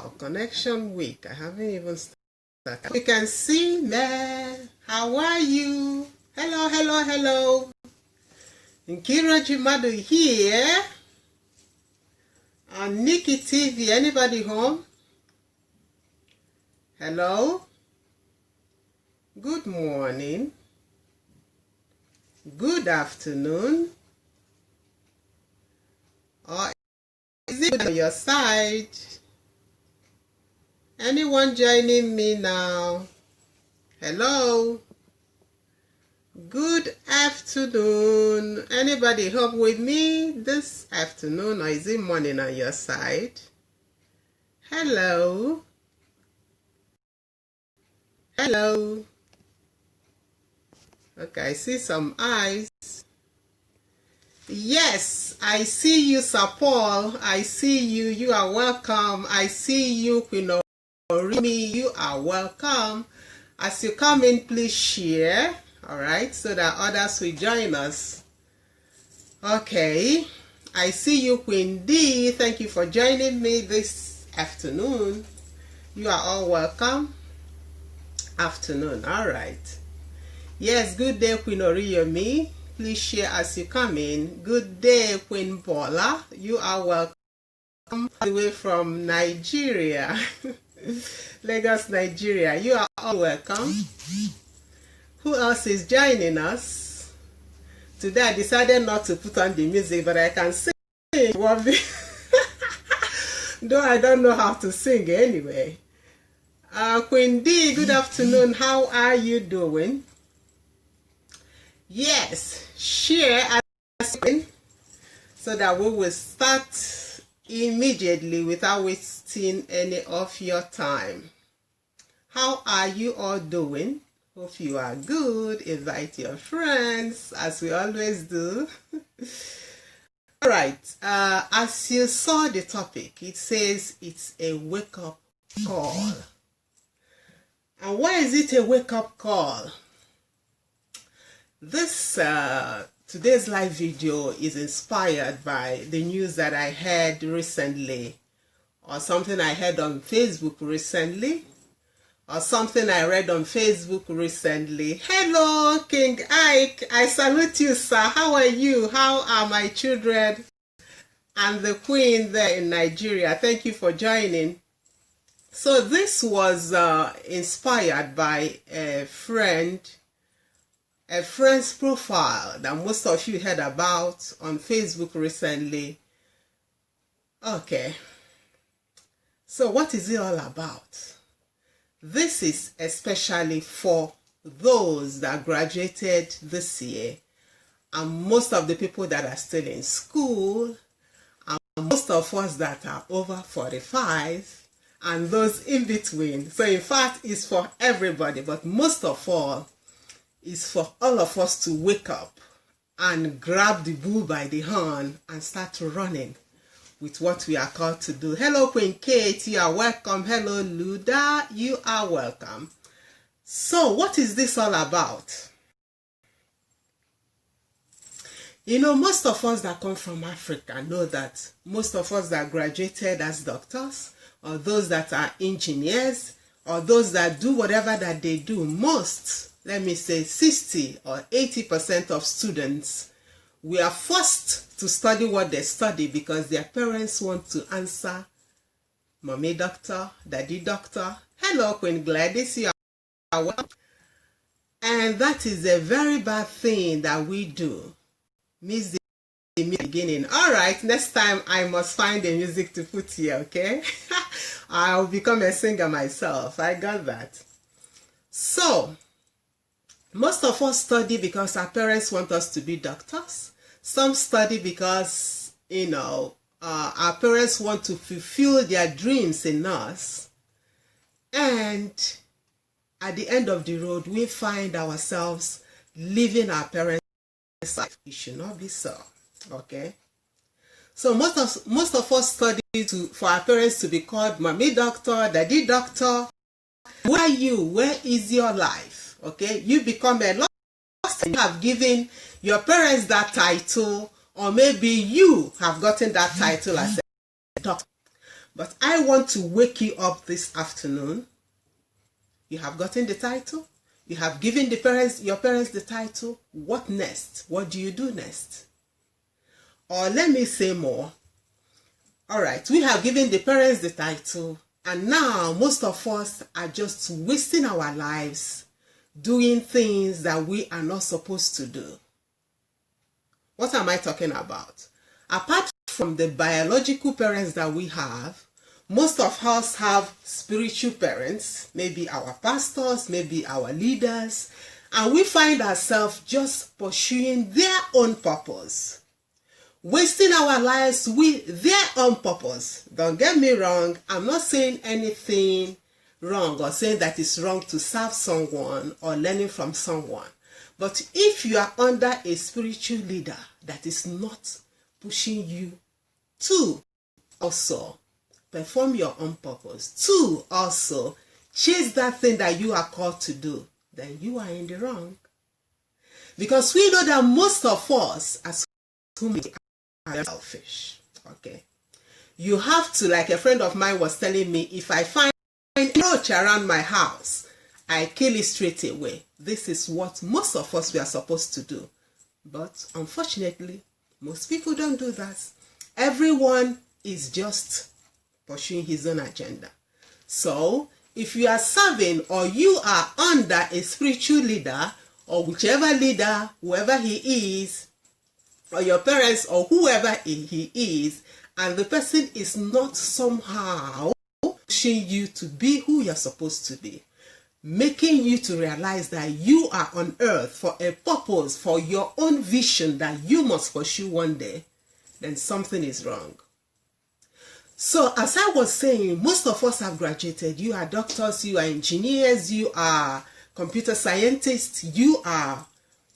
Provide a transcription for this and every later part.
Wow, connection weak. I haven't even started. You can see me. How are you? Hello, hello, hello. Nkiru Ojimadu here on Nikki TV. Anybody home? Hello? Good morning. Good afternoon. Or is it on your side? Anyone joining me now? Hello? Good afternoon. Anybody home with me this afternoon, or is it morning on your side? Hello? Hello? Okay, I see some eyes. Yes, I see you, Sir Paul. I see you. You are welcome. I see you, Queen Orimi. You are welcome. As you come in, please share. All right, so that others will join us. Okay, I see you, Queen D. Thank you for joining me this afternoon. You are all welcome. Afternoon. All right. Yes, good day, Queen Oriyomi. Please share as you come in. Good day, Queen Paula. You are welcome all the way from Nigeria. Lagos, Nigeria. You are all welcome. Who else is joining us? Today I decided not to put on the music, but I can sing. Though I don't know how to sing anyway. Queen D, good afternoon. How are you doing? Yes, share as so that we will start immediately without wasting any of your time. How are you all doing? Hope you are good. Invite your friends as we always do. All right, as you saw the topic, it says it's a wake-up call. And why is it a wake-up call? This today's live video is inspired by the news that I heard recently, or something I heard on Facebook recently, or something I read on Facebook recently. Hello, King Ike. I salute you, sir. How are you? How are my children and the Queen there in Nigeria? Thank you for joining. So this was inspired by a friend's profile that most of you heard about on Facebook recently. Okay, so what is it all about? This is especially for those that graduated this year, and most of the people that are still in school, and most of us that are over 45, and those in between. So in fact, it's for everybody, but most of all, is for all of us to wake up and grab the bull by the horn and start running with what we are called to do. Hello, Queen Kate, you are welcome. Hello, Luda, you are welcome. So what is this all about? You know, most of us that come from Africa know that most of us that graduated as doctors, or those that are engineers, or those that do whatever that they do, most, let me say 60 or 80% of students, we are forced to study what they study because their parents want to answer mommy doctor, daddy doctor. Hello, Queen Gladys, you are welcome. And that is a very bad thing that we do. Miss the beginning. All right, next time I must find the music to put here, okay? I'll become a singer myself. I got that. So, most of us study because our parents want us to be doctors. Some study because, you know, our parents want to fulfill their dreams in us. And at the end of the road, we find ourselves living our parents' life. It should not be so, okay? So most of us study for our parents to be called mommy doctor, daddy doctor. Where are you? Where is your life? Okay, you become a lost and you have given your parents that title, or maybe you have gotten that title as a doctor. But I want to wake you up this afternoon. You have gotten the title. You have given your parents the title. What next? What do you do next? Or let me say more. All right, we have given the parents the title, and now most of us are just wasting our lives doing things that we are not supposed to do. What am I talking about? Apart from the biological parents that we have, most of us have spiritual parents, maybe our pastors, maybe our leaders, and we find ourselves just pursuing their own purpose, wasting our lives with their own purpose. Don't get me wrong, I'm not saying anything wrong or saying that it's wrong to serve someone or learning from someone. But if you are under a spiritual leader that is not pushing you to also perform your own purpose, to also chase that thing that you are called to do, then you are in the wrong. Because we know that most of us as humans are selfish. Okay, you have to, like a friend of mine was telling me, if I find a roach around my house, I kill it straight away. This is what most of us were supposed to do. But unfortunately, most people don't do that. Everyone is just pursuing his own agenda. So, if you are serving or you are under a spiritual leader, or whichever leader, whoever he is, or your parents or whoever he is, and the person is not somehow pushing you to be who you're supposed to be, making you to realize that you are on earth for a purpose, for your own vision that you must pursue one day, then something is wrong. So as I was saying, most of us have graduated. You are doctors, you are engineers, you are computer scientists, you are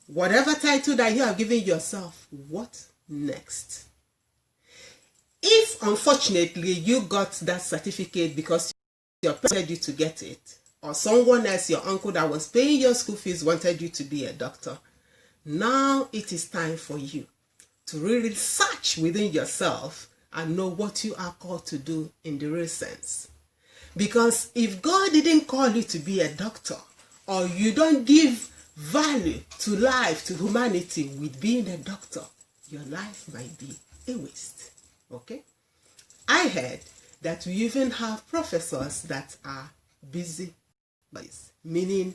whatever title that you have given yourself. What next? If unfortunately you got that certificate because your parents wanted you to get it, or someone else, your uncle that was paying your school fees, wanted you to be a doctor, now it is time for you to really search within yourself and know what you are called to do in the real sense. Because if God didn't call you to be a doctor, or you don't give value to life, to humanity with being a doctor, your life might be a waste. Okay? I heard that we even have professors that are busy boys, meaning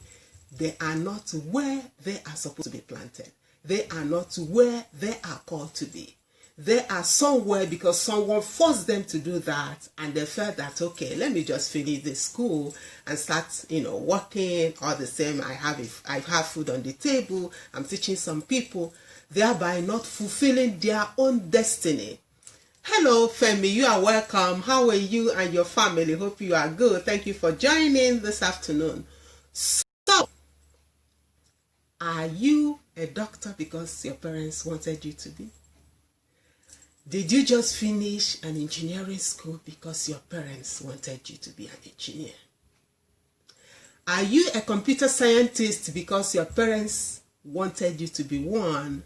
they are not where they are supposed to be planted. They are not where they are called to be. They are somewhere because someone forced them to do that, and they felt that, okay, let me just finish this school and start, working all the same. I have food on the table. I'm teaching some people, thereby not fulfilling their own destiny. Hello, Femi, you are welcome. How are you and your family? Hope you are good. Thank you for joining this afternoon. So, are you a doctor because your parents wanted you to be? Did you just finish an engineering school because your parents wanted you to be an engineer? Are you a computer scientist because your parents wanted you to be one?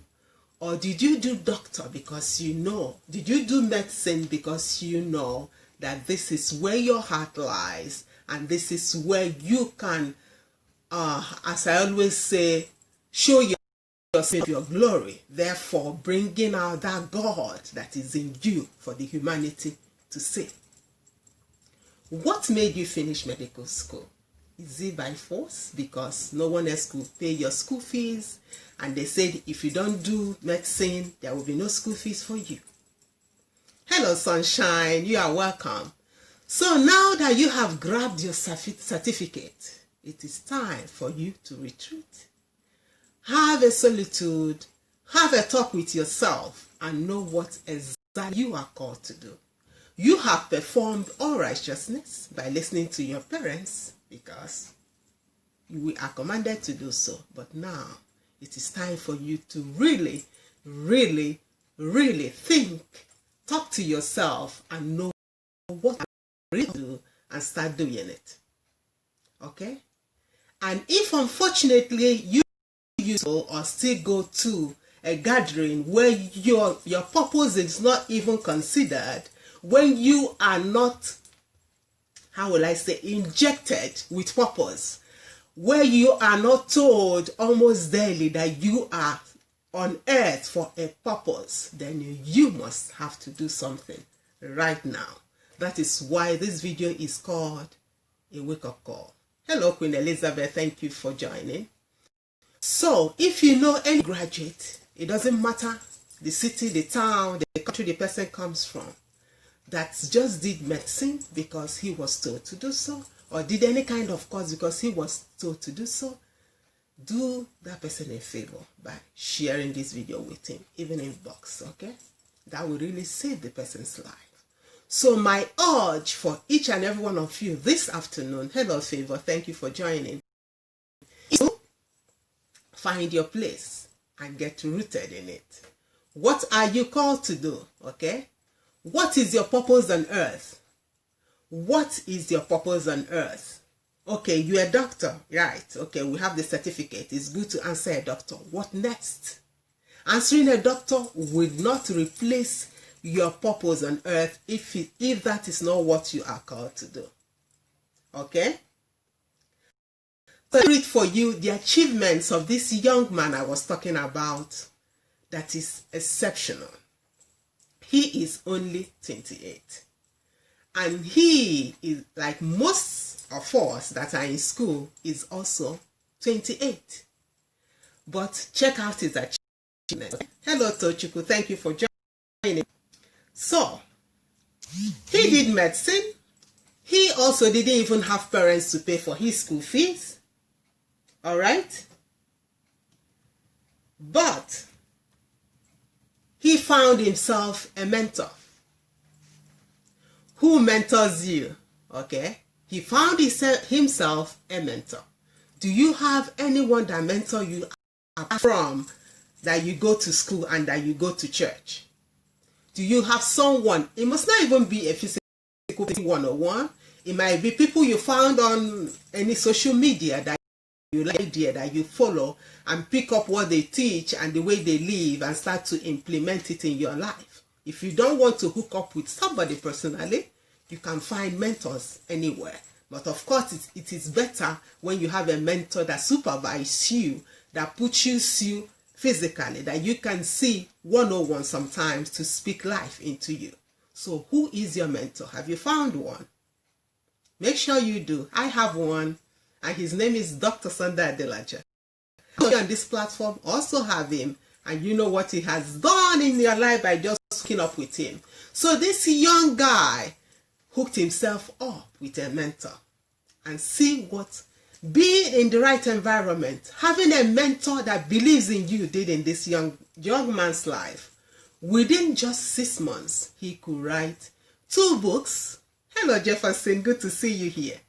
Or did you do doctor because you know? Did you do medicine because you know that this is where your heart lies, and this is where you can, as I always say, show yourself your glory, therefore bringing out that God that is in you for the humanity to see? What made you finish medical school? Is it by force because no one else could pay your school fees, and they said if you don't do medicine there will be no school fees for you? Hello sunshine, you are welcome. So now that you have grabbed your certificate, it is time for you to retreat. Have a solitude, have a talk with yourself, and know what exactly you are called to do. You have performed all righteousness by listening to your parents because we are commanded to do so. But now it is time for you to really, really, really think, talk to yourself, and know what you really do and start doing it. Okay? And if unfortunately you or still go to a gathering where your purpose is not even considered, when you are not, how will I say, injected with purpose, where you are not told almost daily that you are on earth for a purpose, then you must have to do something right now. That is why this video is called a wake-up call. Hello, Queen Elizabeth. Thank you for joining. So, if you know any graduate, it doesn't matter the city, the town, the country the person comes from, that just did medicine because he was told to do so, or did any kind of course because he was told to do so, do that person a favor by sharing this video with him, even in box, okay? That will really save the person's life. So my urge for each and every one of you this afternoon, hello Favor, thank you for joining, is to find your place and get rooted in it. What are you called to do, okay? What is your purpose on earth? What is your purpose on earth? Okay, you're a doctor, right? Okay, we have the certificate. It's good to answer a doctor. What next? Answering a doctor will not replace your purpose on earth if that is not what you are called to do. Okay? So I read for you the achievements of this young man I was talking about that is exceptional. He is only 28. And he is, like most of us that are in school, is also 28. But check out his achievement. Hello, Tochukwu. Thank you for joining. So, he did medicine. He also didn't even have parents to pay for his school fees. Alright? But he found himself a mentor. Who mentors you? Okay? He found himself a mentor. Do you have anyone that mentor you apart from that you go to school and that you go to church? Do you have someone? It must not even be a physical 101. It might be people you found on any social media that you like, that you follow and pick up what they teach and the way they live and start to implement it in your life. If you don't want to hook up with somebody personally, you can find mentors anywhere. But of course, it is better when you have a mentor that supervises you, that pushes you physically, that you can see one-on-one sometimes to speak life into you. So who is your mentor? Have you found one? Make sure you do. I have one, and his name is Dr. Sunday Adelaja. On this platform, also have him, and you know what he has done in your life by just hooking up with him. So this young guy hooked himself up with a mentor, and see what being in the right environment, having a mentor that believes in you did in this young man's life. Within just 6 months, he could write 2 books. Hello Jefferson, good to see you here.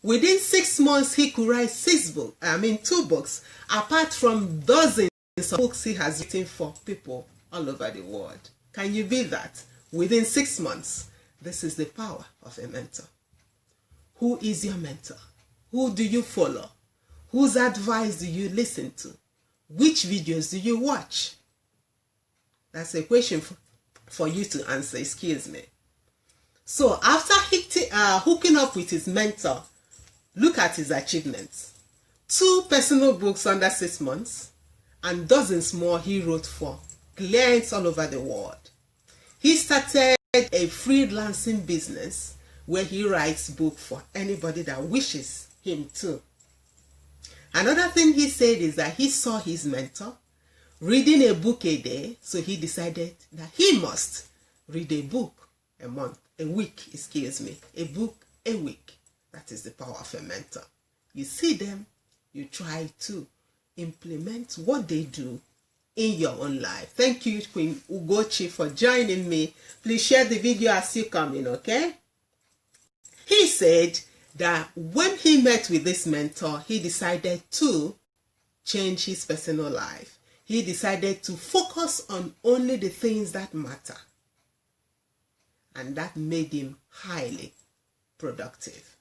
Within 6 months, he could write 2 books, apart from dozens of books he has written for people all over the world. Can you be that? Within 6 months. This is the power of a mentor. Who is your mentor? Who do you follow? Whose advice do you listen to? Which videos do you watch? That's a question for you to answer, excuse me. So after hooking up with his mentor, look at his achievements. 2 personal books under 6 months, and dozens more he wrote for clients all over the world. He started a freelancing business where he writes books for anybody that wishes him to. Another thing he said is that he saw his mentor reading a book a day, so he decided that he must read a book a week. A book a week. That is the power of a mentor. You see them, you try to implement what they do in your own life. Thank you, Queen Ugochi, for joining me. Please share the video as you come in, okay? He said that when he met with this mentor, he decided to change his personal life. He decided to focus on only the things that matter. And that made him highly productive.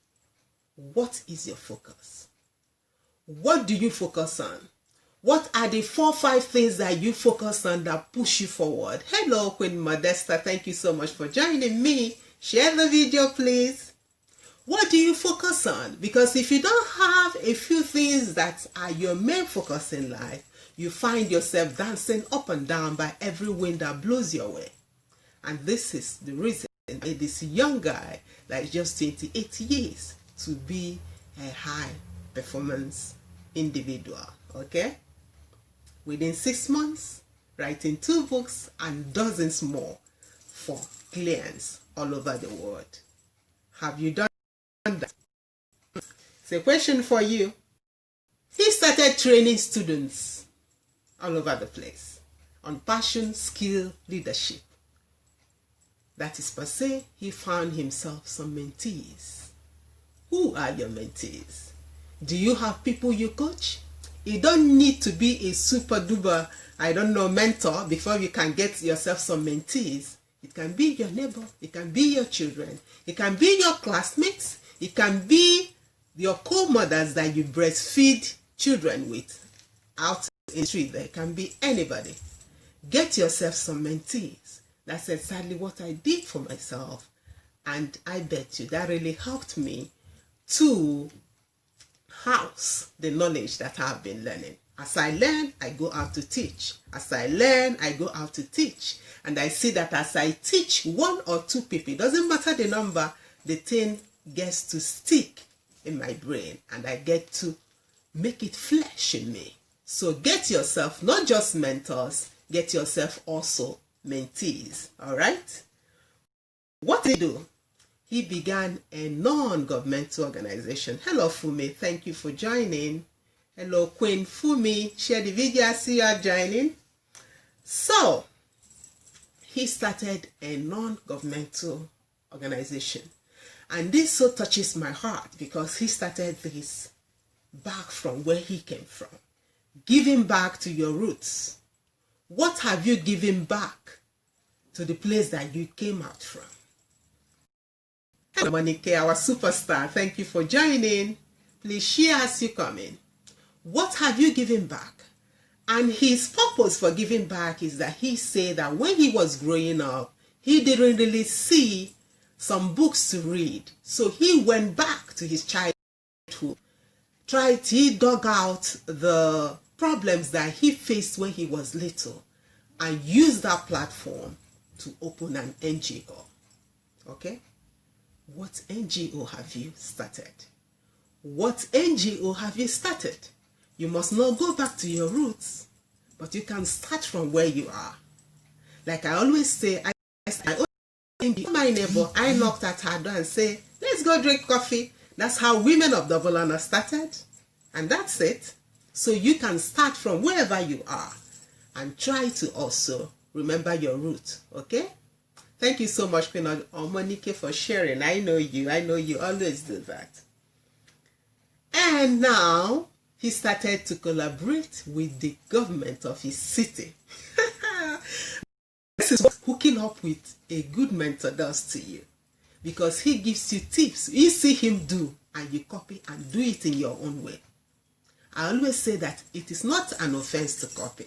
What is your focus? What do you focus on? What are the 4 or 5 things that you focus on that push you forward? Hello, Queen Modesta. Thank you so much for joining me. Share the video, please. What do you focus on? Because if you don't have a few things that are your main focus in life, you find yourself dancing up and down by every wind that blows your way. And this is the reason this young guy that is just 28 years to be a high performance individual. Okay? Within 6 months, writing 2 books and dozens more for clients all over the world. Have you done that? It's a question for you. He started training students all over the place on passion, skill, leadership. That is per se, he found himself some mentees. Who are your mentees? Do you have people you coach? You don't need to be a super duper, mentor before you can get yourself some mentees. It can be your neighbor, it can be your children, it can be your classmates, it can be your co-mothers that you breastfeed children with out in the street. There can be anybody. Get yourself some mentees. That's exactly what I did for myself, and I bet you that really helped me to house the knowledge that I've been learning. As I learn, I go out to teach. As I learn, I go out to teach. And I see that as I teach 1 or 2 people, it doesn't matter the number, the thing gets to stick in my brain and I get to make it flesh in me. So get yourself not just mentors, get yourself also mentees. All right? What did he do? He began a non-governmental organization. Hello, Fumi. Thank you for joining. Hello, Queen Fumi. Share the video. I see you are joining. So, he started a non-governmental organization. And this so touches my heart because he started this back from where he came from. Giving back to your roots. What have you given back to the place that you came out from? Hello, Monique, our superstar. Thank you for joining. Please share as you come in. What have you given back? And his purpose for giving back is that he said that when he was growing up, he didn't really see some books to read. So he went back to his childhood. He dug out the problems that he faced when he was little and used that platform to open an NGO. Okay? What NGO have you started? What NGO have you started? You must not go back to your roots, but you can start from where you are. Like I always say, my neighbor, I knocked at her door and say, let's go drink coffee. That's how women of Double Honor started. And that's it. So you can start from wherever you are and try to also remember your root. Okay? Thank you so much, Queen Monique, for sharing. I know you always do that. And now he started to collaborate with the government of his city. This is what hooking up with a good mentor does to you. Because he gives you tips. You see him do and you copy and do it in your own way. I always say that it is not an offense to copy.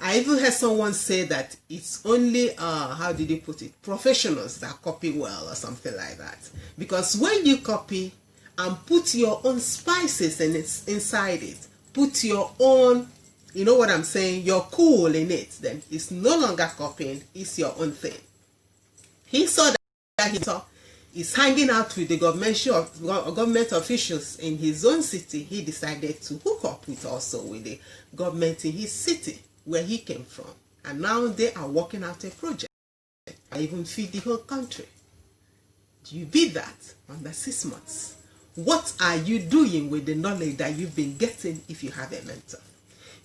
I even heard someone say that it's only, how did he put it, professionals that copy well or something like that. Because when you copy and put your own spices inside it, put your own, you know what I'm saying, your cool in it, then it's no longer copying, it's your own thing. He saw that he's hanging out with the government officials in his own city. He decided to hook up with the government in his city where he came from. And now they are working out a project. I even feed the whole country. Do you be that under 6 months? What are you doing with the knowledge that you've been getting if you have a mentor?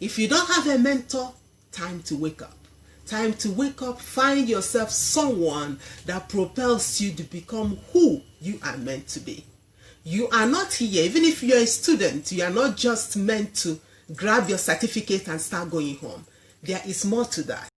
If you don't have a mentor, time to wake up. Time to wake up, find yourself someone that propels you to become who you are meant to be. You are not here, even if you're a student, you are not just meant to grab your certificate and start going home. There is more to that.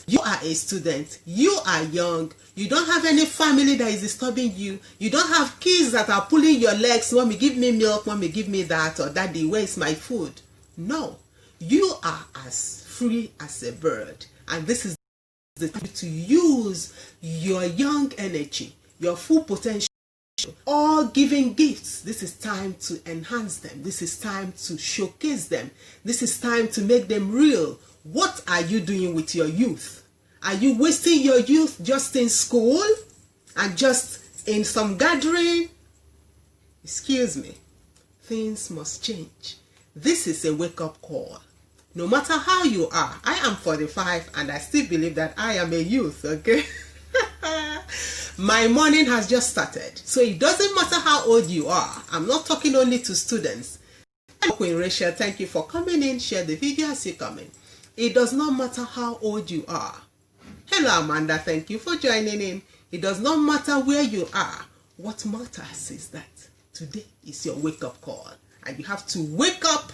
You are a student, you are young, you don't have any family that is disturbing you, you don't have kids that are pulling your legs, mommy give me milk, mommy give me that, or daddy where is my food. No, You are as free as a bird, and this is the time to use your young energy, your full potential, all giving gifts. This is time to enhance them. This is time to showcase them. This is time to make them real. What are you doing with your youth? Are you wasting your youth just in school and just in some gathering? Excuse me. Things must change. This is a wake-up call. No matter how you are, I am 45 and I still believe that I am a youth, okay? My morning has just started. So it doesn't matter how old you are. I'm not talking only to students. Queen Rachel, thank you for coming in. Share the video as you come in. It does not matter how old you are. Hello Amanda, thank you for joining in. It does not matter where you are. What matters is that today is your wake-up call. And you have to wake up.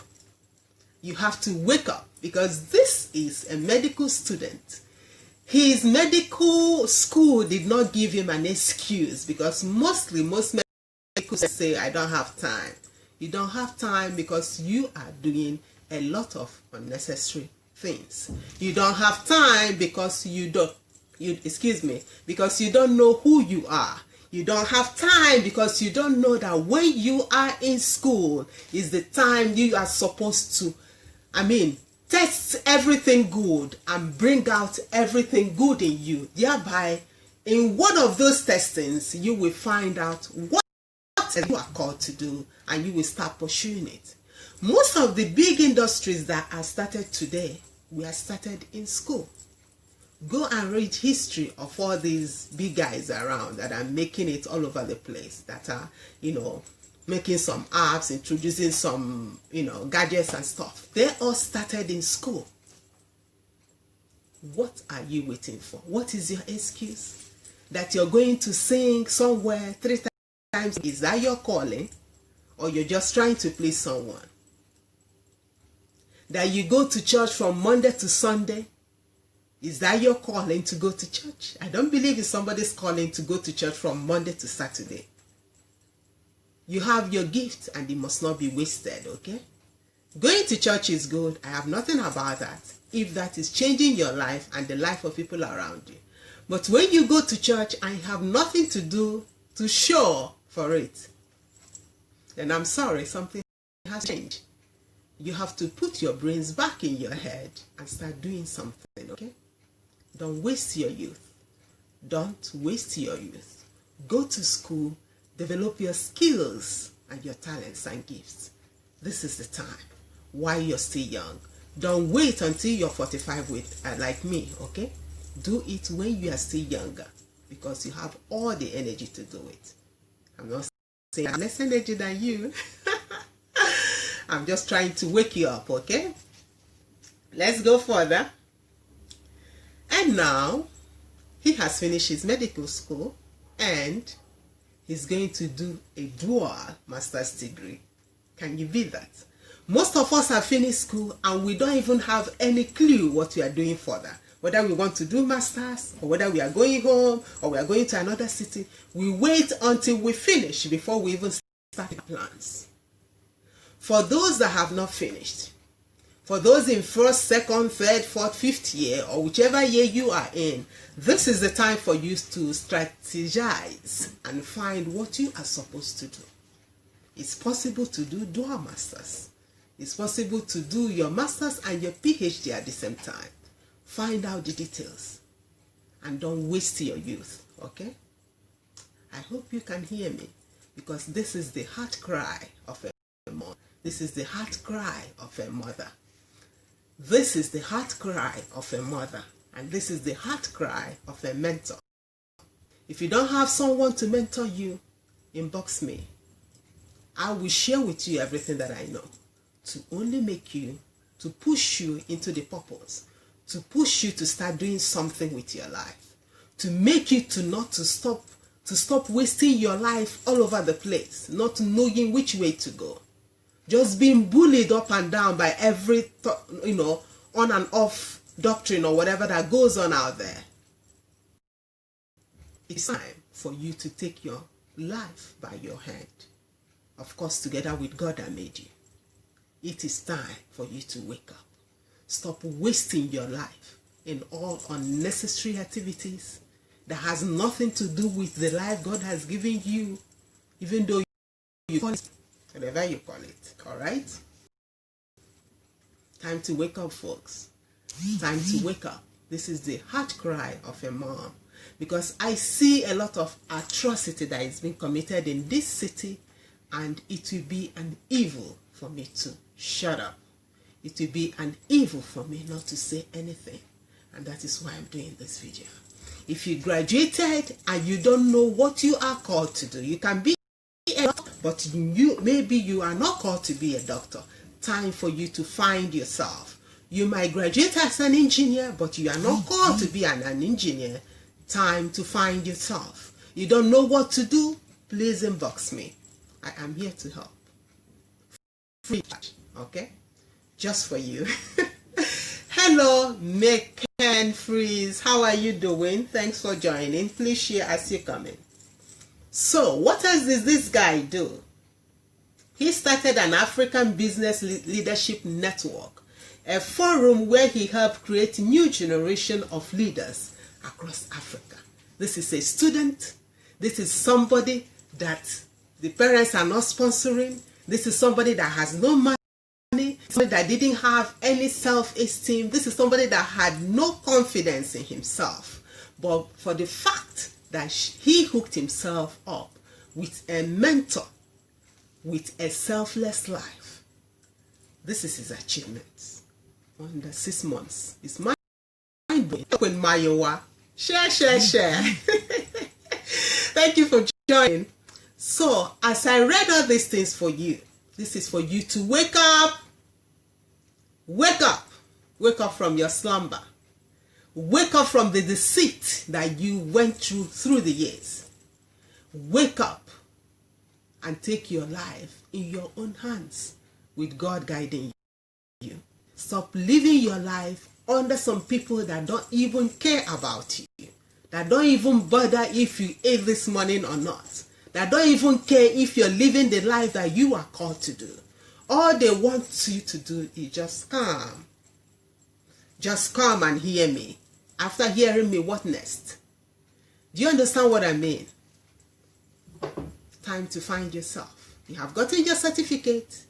You have to wake up, because this is a medical student. His medical school did not give him an excuse, because most medical say, I don't have time. You don't have time because you are doing a lot of unnecessary things. You don't have time because because you don't know who you are. You don't have time because you don't know that when you are in school is the time you are supposed to, test everything good and bring out everything good in you. Thereby, in one of those testings, you will find out what you are called to do, and you will start pursuing it. Most of the big industries that are started today were started in school. Go and read history of all these big guys around that are making it all over the place, that are, making some apps, introducing some, gadgets and stuff. They all started in school. What are you waiting for? What is your excuse? That you're going to sing somewhere 3 times? Is that your calling? Or you're just trying to please someone? That you go to church from Monday to Sunday? Is that your calling to go to church? I don't believe it's somebody's calling to go to church from Monday to Saturday. You have your gift and it must not be wasted, okay? Going to church is good. I have nothing about that, if that is changing your life and the life of people around you. But when you go to church and you have nothing to do to show for it, then I'm sorry, something has changed. You have to put your brains back in your head and start doing something, okay? Don't waste your youth. Don't waste your youth. Go to school, develop your skills and your talents and gifts. This is the time while you're still young. Don't wait until you're 45 like me, okay? Do it when you are still younger, because you have all the energy to do it. I'm not saying I have less energy than you. I'm just trying to wake you up, okay? Let's go further. And now, he has finished his medical school and he's going to do a dual master's degree. Can you be that? Most of us have finished school and we don't even have any clue what we are doing further. Whether we want to do masters, or whether we are going home, or we are going to another city. We wait until we finish before we even start plans. For those that have not finished, for those in 1st, 2nd, 3rd, 4th, 5th year, or whichever year you are in, this is the time for you to strategize and find what you are supposed to do. It's possible to do dual masters. It's possible to do your masters and your PhD at the same time. Find out the details and don't waste your youth, okay? I hope you can hear me, because this is the heart cry of a mom. This is the heart cry of a mother. This is the heart cry of a mother, and this is the heart cry of a mentor. If you don't have someone to mentor you, inbox me. I will share with you everything that I know to only make you, to push you into the purpose, to push you to start doing something with your life, to make you to stop wasting your life all over the place, not knowing which way to go. Just being bullied up and down by every, on and off doctrine or whatever that goes on out there. It's time for you to take your life by your hand. Of course, together with God that made you. It is time for you to wake up. Stop wasting your life in all unnecessary activities that has nothing to do with the life God has given you, even though you call it whatever you call it. All right? Time to wake up, folks. Time to wake up. This is the heart cry of a mom, because I see a lot of atrocity that is being committed in this city, and it will be an evil for me to shut up. It will be an evil for me not to say anything, and that is why I'm doing this video. If you graduated and you don't know what you are called to do, you can be a doctor, but maybe you are not called to be a doctor. Time for you to find yourself. You might graduate as an engineer, but you are not called to be an engineer. Time to find yourself. You don't know what to do? Please inbox me. I am here to help. Free charge, okay? Just for you. Hello, Mekan Freeze. How are you doing? Thanks for joining. Please share as you come in. So, what else did this guy do? He started an African Business Leadership Network, a forum where he helped create a new generation of leaders across Africa. This is a student. This is somebody that the parents are not sponsoring. This is somebody that has no money. Somebody that didn't have any self-esteem. This is somebody that had no confidence in himself. But for the fact that he hooked himself up with a mentor, with a selfless life, this is his achievement. Under 6 months, it's mind-blowing. When Mayowa, share. Thank you for joining. So, as I read all these things for you, this is for you to wake up. Wake up. Wake up from your slumber. Wake up from the deceit that you went through the years. Wake up and take your life in your own hands with God guiding you. Stop living your life under some people that don't even care about you, that don't even bother if you ate this morning or not, that don't even care if you're living the life that you are called to do. All they want you to do is just come. Just come and hear me. After hearing me, what next? Do you understand what I mean? Time to find yourself. You have gotten your certificate.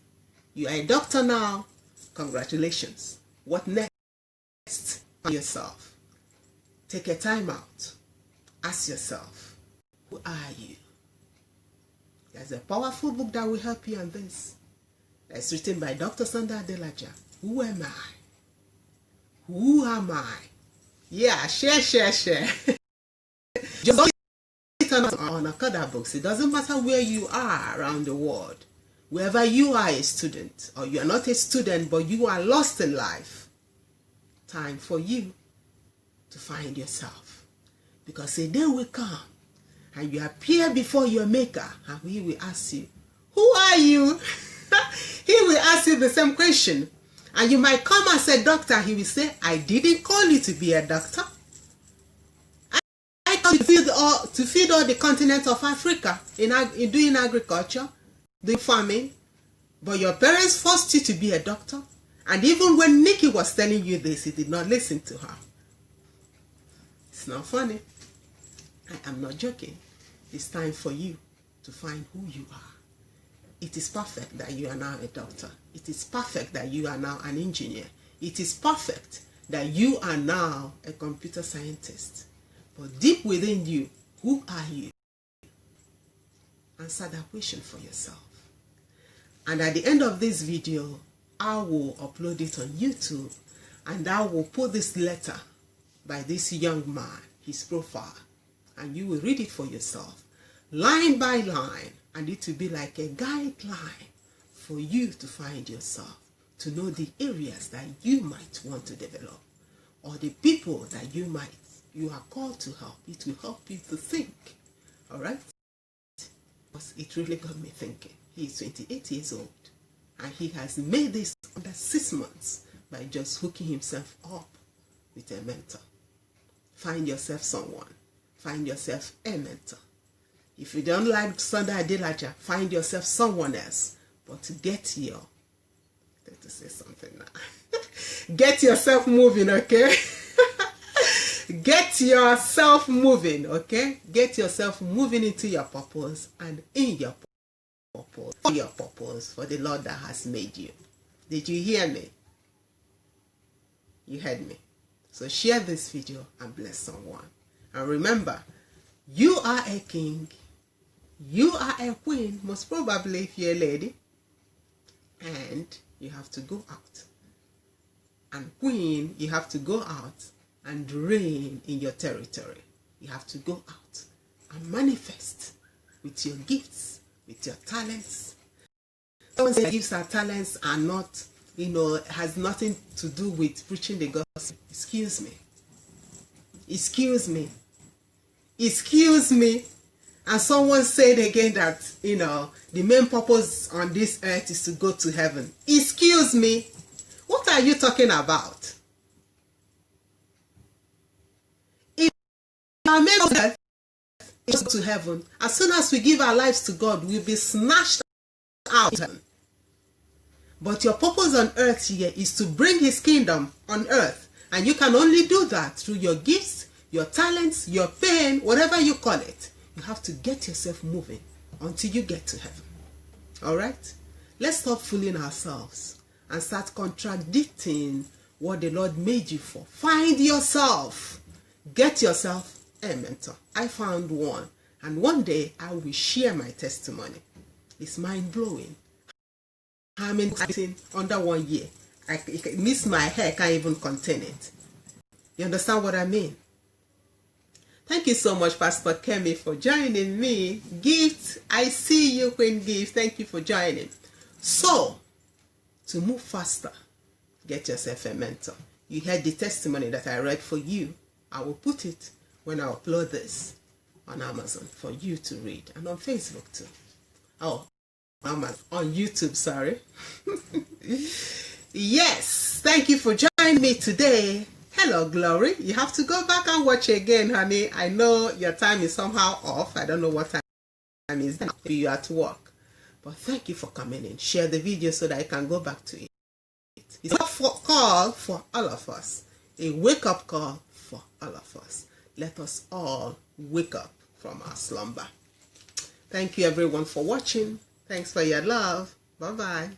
You are a doctor now. Congratulations. What next? Find yourself. Take a time out. Ask yourself, who are you? There's a powerful book that will help you on this. It's written by Dr. Adelaja. Who am I? Who am I? Yeah, share. Just don't it on other books. It doesn't matter where you are around the world. Wherever you are a student, or you are not a student, but you are lost in life, time for you to find yourself. Because a day will come, and you appear before your maker, and he will ask you, who are you? He will ask you the same question. And you might come as a doctor. He will say, I didn't call you to be a doctor. I called you to feed all the continent of Africa in doing agriculture, doing farming. But your parents forced you to be a doctor. And even when Nikki was telling you this, you did not listen to her. It's not funny. I am not joking. It's time for you to find who you are. It is perfect that you are now a doctor. It is perfect that you are now an engineer. It is perfect that you are now a computer scientist. But deep within you, who are you? Answer that question for yourself. And at the end of this video, I will upload it on YouTube, and I will put this letter by this young man, his profile, and you will read it for yourself, line by line. And it will be like a guideline for you to find yourself, to know the areas that you might want to develop, or the people that you are called to help. It will help you to think. All right? It really got me thinking. He is 28 years old, and he has made this under 6 months by just hooking himself up with a mentor. Find yourself someone. Find yourself a mentor. If you don't like Sunday Adelaja, find yourself someone else. But get your... I have to say something now. Get yourself moving, okay? Get yourself moving, okay? Get yourself moving into your purpose and in your purpose. For your purpose, for the Lord that has made you. Did you hear me? You heard me. So share this video and bless someone. And remember, you are a king. You are a queen, most probably if you're a lady. And you have to go out. And queen, you have to go out and reign in your territory. You have to go out and manifest with your gifts, with your talents. Someone says gifts and talents are not, has nothing to do with preaching the gospel. Excuse me. Excuse me. Excuse me. And someone said again that, the main purpose on this earth is to go to heaven. Excuse me. What are you talking about? If our main purpose is to heaven, as soon as we give our lives to God, we'll be snatched out. But your purpose on earth here is to bring his kingdom on earth. And you can only do that through your gifts, your talents, your pain, whatever you call it. You have to get yourself moving until you get to heaven. All right? Let's stop fooling ourselves and start contradicting what the Lord made you for. Find yourself. Get yourself a mentor. I found one. And one day I will share my testimony. It's mind-blowing. I'm in under 1 year. I miss my hair, can't even contain it. You understand what I mean? Thank you so much, Pastor Kemi, for joining me. Gift, I see you, Queen Gift. Thank you for joining. So, to move faster, get yourself a mentor. You heard the testimony that I read for you. I will put it when I upload this on Amazon for you to read, and on Facebook too. Oh, on YouTube, sorry. Yes, thank you for joining me today. Hello, Glory. You have to go back and watch again, honey. I know your time is somehow off. I don't know what time is now. Maybe you're at work. But thank you for coming in. Share the video so that I can go back to it. It's a call for all of us. A wake-up call for all of us. Let us all wake up from our slumber. Thank you, everyone, for watching. Thanks for your love. Bye-bye.